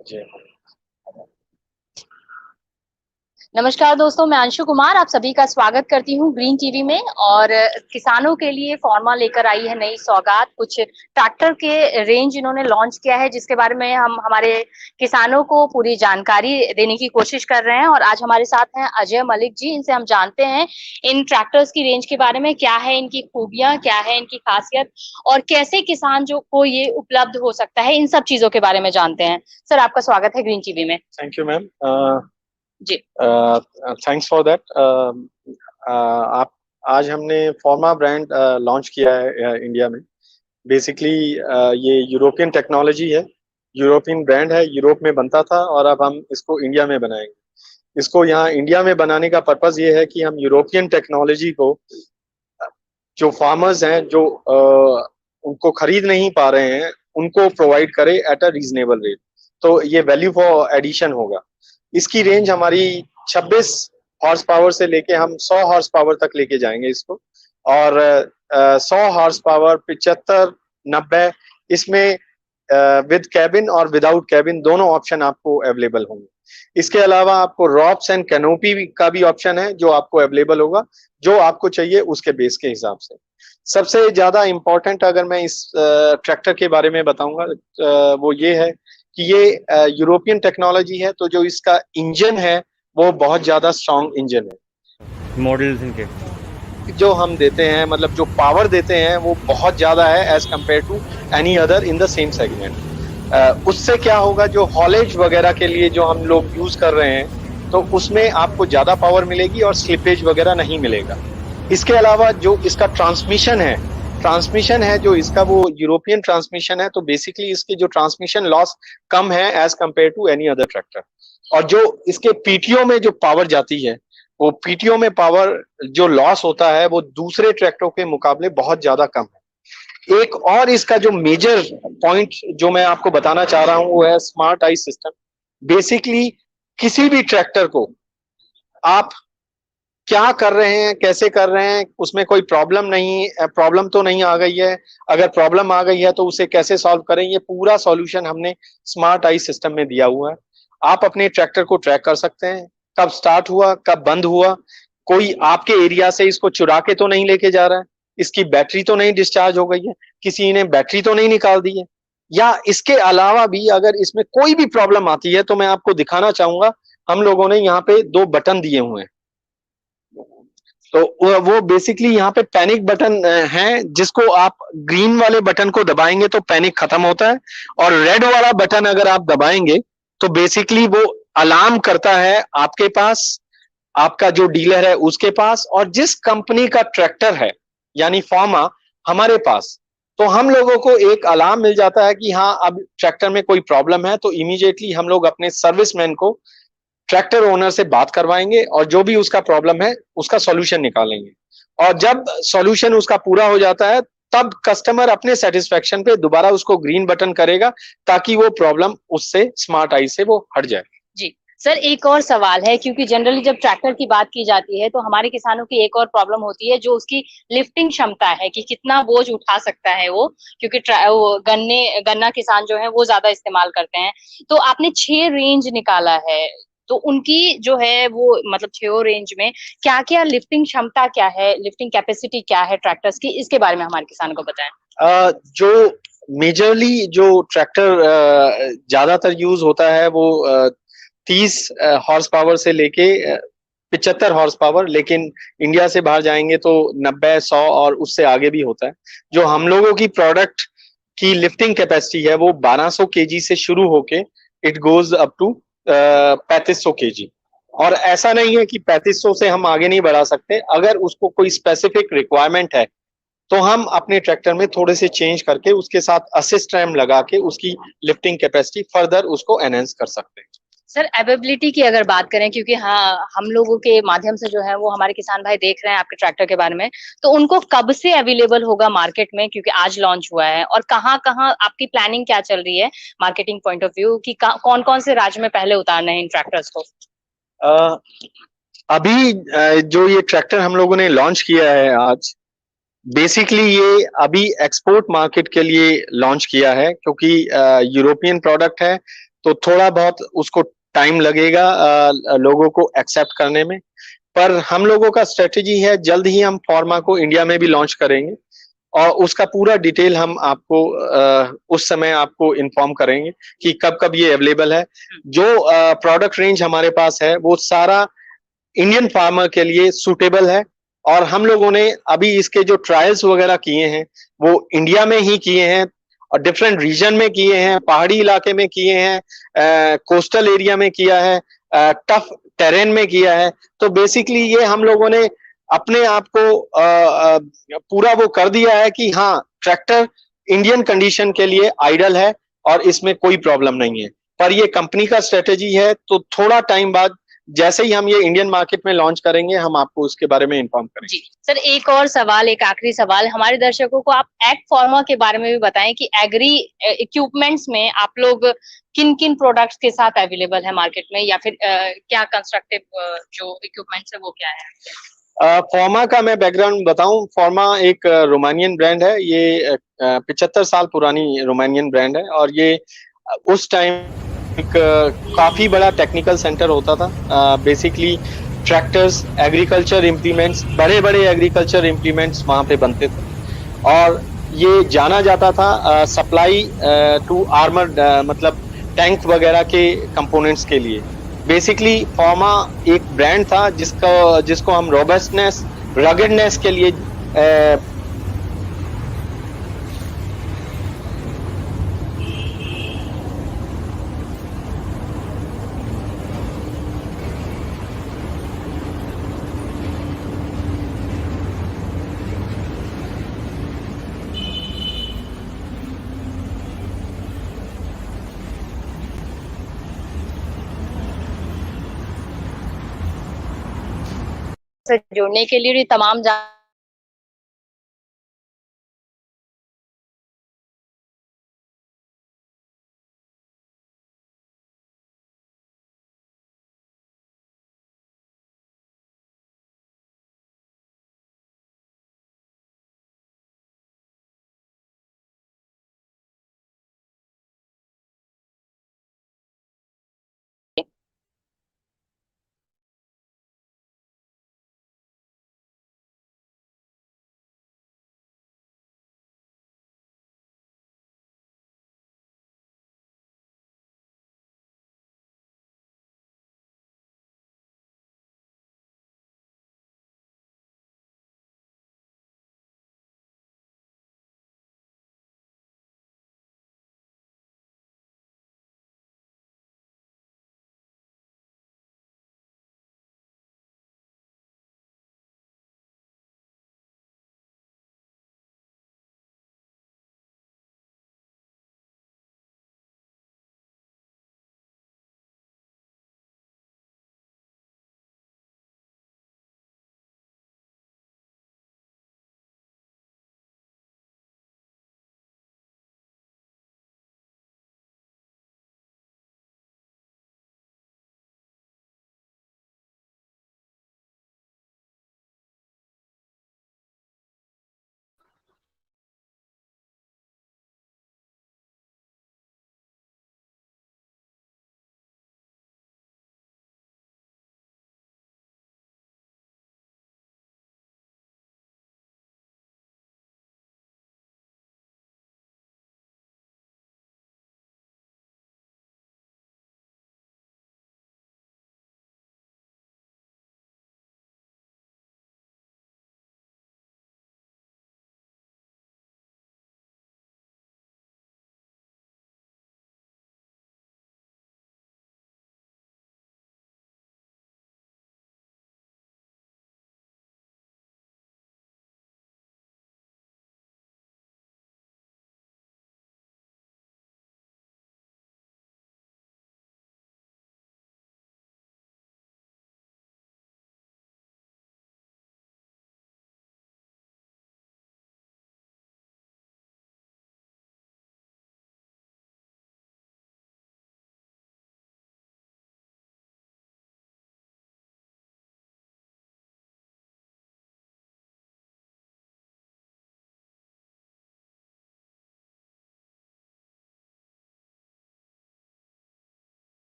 जी। नमस्कार दोस्तों, मैं अंशु कुमार आप सभी का स्वागत करती हूँ ग्रीन टीवी में। और किसानों के लिए फार्मा लेकर आई है नई सौगात। कुछ ट्रैक्टर के रेंज इन्होंने लॉन्च किया है, जिसके बारे में हम हमारे किसानों को पूरी जानकारी देने की कोशिश कर रहे हैं। और आज हमारे साथ हैं अजय मलिक जी। इनसे हम जानते हैं इन ट्रैक्टर्स की रेंज के बारे में, क्या है इनकी खूबियां, क्या है इनकी खासियत, और कैसे किसान जो को ये उपलब्ध हो सकता है। इन सब चीजों के बारे में जानते हैं। सर, आपका स्वागत है ग्रीन टीवी में। Thank you ma'am. जी। Thanks for that. आप आज हमने फॉर्मा ब्रांड लॉन्च किया है इंडिया में। बेसिकली ये यूरोपियन टेक्नोलॉजी है, यूरोपियन ब्रांड है, यूरोप में बनता था और अब हम इसको इंडिया में बनाएंगे। इसको यहाँ इंडिया में बनाने का पर्पस ये है कि हम यूरोपियन टेक्नोलॉजी को जो फार्मर्स हैं जो उनको खरीद नहीं पा रहे हैं उनको प्रोवाइड करें एट अ रीजनेबल रेट। तो ये वैल्यू फॉर एडिशन होगा। इसकी रेंज हमारी 26 हॉर्स पावर से लेके हम 100 हॉर्स पावर तक लेके जाएंगे इसको। और 100 हॉर्स पावर 75 90 इसमें विद कैबिन और विदाउट कैबिन दोनों ऑप्शन आपको अवेलेबल होंगे। इसके अलावा आपको रॉप्स एंड कैनोपी का भी ऑप्शन है जो आपको अवेलेबल होगा, जो आपको चाहिए उसके बेस के हिसाब से। सबसे ज्यादा इंपॉर्टेंट अगर मैं इस ट्रैक्टर के बारे में बताऊंगा वो ये है कि ये यूरोपियन टेक्नोलॉजी है, तो जो इसका इंजन है वो बहुत ज्यादा स्ट्रॉन्ग इंजन है। मॉडल्स इनके जो हम देते हैं, मतलब जो पावर देते हैं वो बहुत ज्यादा है as compare to any other in the same segment. उससे क्या होगा, जो हॉलेज वगैरह के लिए जो हम लोग यूज कर रहे हैं तो उसमें आपको ज्यादा पावर मिलेगी और स्लिपेज वगैरह नहीं मिलेगा। इसके अलावा जो इसका ट्रांसमिशन है जो इसका वो यूरोपियन ट्रांसमिशन है, तो बेसिकली इसके जो ट्रांसमिशन लॉस कम है as compare to any other tractor. और जो इसके पीटीओ में जो पावर जाती है, वो पीटीओ में पावर जो लॉस होता है वो दूसरे ट्रैक्टरों के मुकाबले बहुत ज्यादा कम है। एक और इसका जो मेजर पॉइंट जो मैं आपको बताना चाह रहा हूं वो है स्मार्ट आई सिस्टम। बेसिकली किसी भी ट्रैक्टर को आप क्या कर रहे हैं, कैसे कर रहे हैं, उसमें कोई प्रॉब्लम तो नहीं आ गई है। अगर प्रॉब्लम आ गई है तो उसे कैसे सॉल्व करें, ये पूरा सॉल्यूशन हमने स्मार्ट आई सिस्टम में दिया हुआ है। आप अपने ट्रैक्टर को ट्रैक कर सकते हैं, कब स्टार्ट हुआ, कब बंद हुआ, कोई आपके एरिया से इसको चुरा के तो नहीं लेके जा रहा है, इसकी बैटरी तो नहीं डिस्चार्ज हो गई है, किसी ने बैटरी तो नहीं निकाल दी है। या इसके अलावा भी अगर इसमें कोई भी प्रॉब्लम आती है तो मैं आपको दिखाना चाहूंगा, हम लोगों ने यहाँ पे दो बटन दिए हुए हैं। तो वो बेसिकली यहाँ पे पैनिक बटन है, जिसको आप ग्रीन वाले बटन को दबाएंगे तो पैनिक खत्म होता है, और रेड वाला बटन अगर आप दबाएंगे तो बेसिकली वो अलार्म करता है आपके पास, आपका जो डीलर है उसके पास, और जिस कंपनी का ट्रैक्टर है यानी फार्मा हमारे पास, तो हम लोगों को एक अलार्म मिल जाता है कि हाँ अब ट्रैक्टर में कोई प्रॉब्लम है। तो इमीडिएटली हम लोग अपने सर्विसमैन को ट्रैक्टर ओनर से बात करवाएंगे और जो भी उसका प्रॉब्लम है उसका सॉल्यूशन निकालेंगे। और जब सॉल्यूशन उसका पूरा हो जाता है तब कस्टमर अपने सेटिस्फेक्शन पे दोबारा उसको ग्रीन बटन करेगा, ताकि वो प्रॉब्लम उससे स्मार्ट आई से वो हट जाए। जी। सर, एक और सवाल है, क्योंकि जनरली जब ट्रैक्टर की बात की जाती है तो हमारे किसानों की एक और प्रॉब्लम होती है जो उसकी लिफ्टिंग क्षमता है कि कितना बोझ उठा सकता है वो। क्योंकि वो गन्ना किसान जो है वो ज्यादा इस्तेमाल करते हैं। तो आपने 6 रेंज निकाला है, तो उनकी जो है वो मतलब 6 रेंज में क्या क्या लिफ्टिंग क्षमता, क्या है लिफ्टिंग कैपेसिटी, क्या है ट्रैक्टर्स की, इसके बारे में हमारे किसानों को बताएं। जो मेजरली जो ट्रैक्टर ज्यादातर यूज होता है वो 30 हॉर्स पावर से लेके 75 हॉर्स पावर, लेकिन इंडिया से बाहर जाएंगे तो 90 100 और उससे आगे भी होता है। जो हम लोगों की प्रोडक्ट की लिफ्टिंग कैपेसिटी है वो 1200 केजी से शुरू होके it goes up to 3500 KG. और ऐसा नहीं है कि 3500 से हम आगे नहीं बढ़ा सकते, अगर उसको कोई स्पेसिफिक रिक्वायरमेंट है तो हम अपने ट्रैक्टर में थोड़े से चेंज करके उसके साथ असिस्ट रैम लगा के उसकी लिफ्टिंग कैपेसिटी फर्दर उसको एनहेंस कर सकते हैं। सर, अवेबिलिटी की अगर बात करें, क्योंकि हाँ हम लोगों के माध्यम से जो है वो हमारे किसान भाई देख रहे हैं आपके ट्रैक्टर के बारे में, तो उनको कब से अवेलेबल होगा मार्केट में, क्योंकि आज लॉन्च हुआ है, और कहाँ कहाँ आपकी प्लानिंग क्या चल रही है मार्केटिंग पॉइंट ऑफ व्यू कि कौन कौन से राज्य में पहले उतारना है इन ट्रैक्टर्स को। अ, अभी जो ये ट्रैक्टर हम लोगों ने लॉन्च किया है आज, बेसिकली ये अभी एक्सपोर्ट मार्केट के लिए लॉन्च किया है, क्योंकि यूरोपियन प्रोडक्ट है तो थोड़ा बहुत उसको टाइम लगेगा लोगों को एक्सेप्ट करने में। पर हम लोगों का स्ट्रेटेजी है, जल्द ही हम फॉर्मा को इंडिया में भी लॉन्च करेंगे और उसका पूरा डिटेल हम आपको उस समय आपको इन्फॉर्म करेंगे कि कब कब ये अवेलेबल है। जो प्रोडक्ट रेंज हमारे पास है वो सारा इंडियन फार्मर के लिए सूटेबल है और हम लोगों ने अभी इसके जो ट्रायल्स वगैरह किए हैं वो इंडिया में ही किए हैं और डिफरेंट रीजन में किए हैं, पहाड़ी इलाके में किए हैं, कोस्टल एरिया में किया है, टफ टेरेन में किया है। तो बेसिकली ये हम लोगों ने अपने आप को पूरा वो कर दिया है कि हाँ, ट्रैक्टर इंडियन कंडीशन के लिए आइडल है और इसमें कोई प्रॉब्लम नहीं है। पर ये कंपनी का स्ट्रेटेजी है, तो थोड़ा टाइम बाद जैसे ही हम ये इंडियन मार्केट में लॉन्च करेंगे हम आपको उसके बारे में इन्फॉर्म करेंगे। जी सर, एक और सवाल, एक आखिरी सवाल हमारे दर्शकों को, आप एग फार्मा के बारे में भी बताएं कि एग्री इक्विपमेंट्स में आप लोग किन किन प्रोडक्ट्स के साथ अवेलेबल है मार्केट में, या फिर क्या कंस्ट्रक्टिव जो इक्विपमेंट्स है वो क्या है? फॉर्मा का मैं बैकग्राउंड बताऊं, फॉर्मा एक रोमानियन ब्रांड है। ये 75 साल पुरानी रोमानियन ब्रांड है और ये उस टाइम एक काफी बड़ा टेक्निकल सेंटर होता था। बेसिकली ट्रैक्टर्स, एग्रीकल्चर इम्प्लीमेंट्स, बड़े बड़े एग्रीकल्चर इम्प्लीमेंट्स वहां पे बनते थे और ये जाना जाता था सप्लाई टू आर्मर, मतलब टैंक वगैरह के कंपोनेंट्स के लिए। बेसिकली फॉर्मा एक ब्रांड था जिसको हम रोबस्टनेस, रगेडनेस के लिए जुड़ने के लिए तमाम